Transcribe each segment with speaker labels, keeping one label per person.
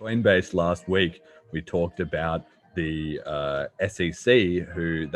Speaker 1: Coinbase last week, we talked about the SEC, who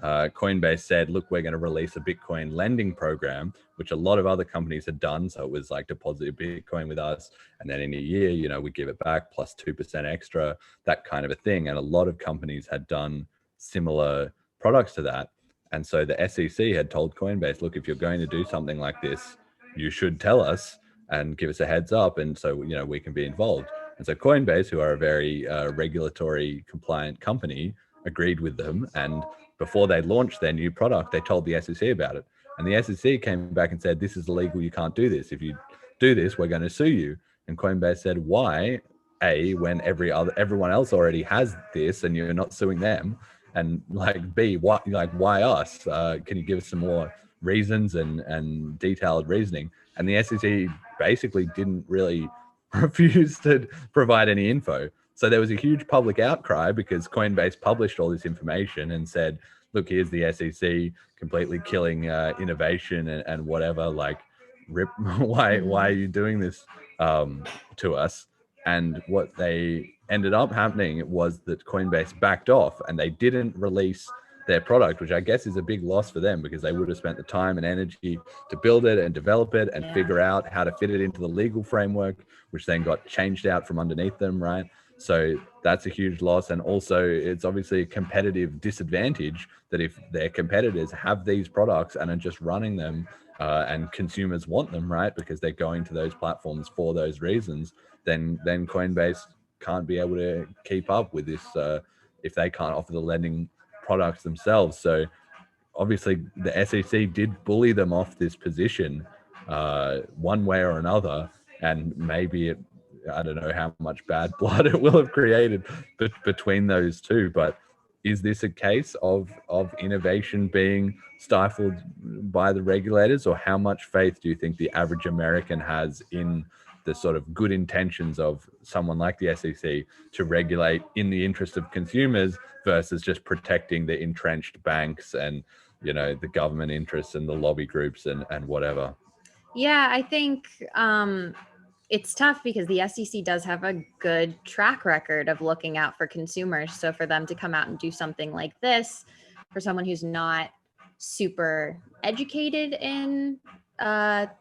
Speaker 1: Coinbase said, look, we're going to release a Bitcoin lending program, which a lot of other companies had done. So it was like deposit a Bitcoin with us, and then in a year, we give it back plus 2% extra, that kind of a thing. And a lot of companies had done similar products to that. And so the SEC had told Coinbase, look, if you're going to do something like this, you should tell us and give us a heads up. And so, we can be involved. And so Coinbase, who are a very regulatory compliant company, agreed with them. And before they launched their new product, they told the SEC about it. And the SEC came back and said, this is illegal. You can't do this. If you do this, we're going to sue you. And Coinbase said, why? A, when everyone else already has this and you're not suing them. And like, B, why us? Can you give us some more reasons and detailed reasoning? And the SEC basically didn't really refuse to provide any info. So there was a huge public outcry because Coinbase published all this information and said, look, here's the SEC completely killing innovation and whatever, like, why are you doing this to us? And what they ended up happening was that Coinbase backed off and they didn't release their product, which I guess is a big loss for them because they would have spent the time and energy to build it and develop it and figure out how to fit it into the legal framework, which then got changed out from underneath them, right? So that's a huge loss. And also it's obviously a competitive disadvantage that if their competitors have these products and are just running them and consumers want them, right, because they're going to those platforms for those reasons, then Coinbase can't be able to keep up with this if they can't offer the lending products themselves. So obviously the SEC did bully them off this position one way or another, and maybe I don't know how much bad blood it will have created between those two, but is this a case of innovation being stifled by the regulators, or how much faith do you think the average American has in the sort of good intentions of someone like the SEC to regulate in the interest of consumers versus just protecting the entrenched banks and, the government interests and the lobby groups and whatever?
Speaker 2: Yeah, I think it's tough because the SEC does have a good track record of looking out for consumers. So for them to come out and do something like this, for someone who's not super educated in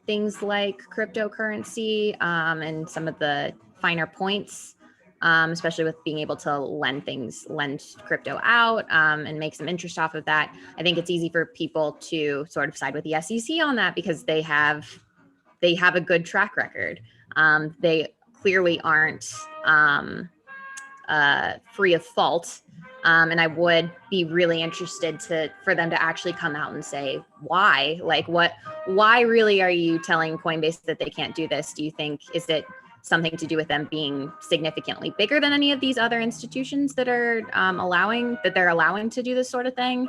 Speaker 2: things like cryptocurrency and some of the finer points, especially with being able to lend crypto out and make some interest off of that. I think it's easy for people to sort of side with the SEC on that because they have a good track record. They clearly aren't free of fault. And I would be really interested for them to actually come out and say why. Like, why really are you telling Coinbase that they can't do this? Do you think, is it something to do with them being significantly bigger than any of these other institutions that are allowing to do this sort of thing?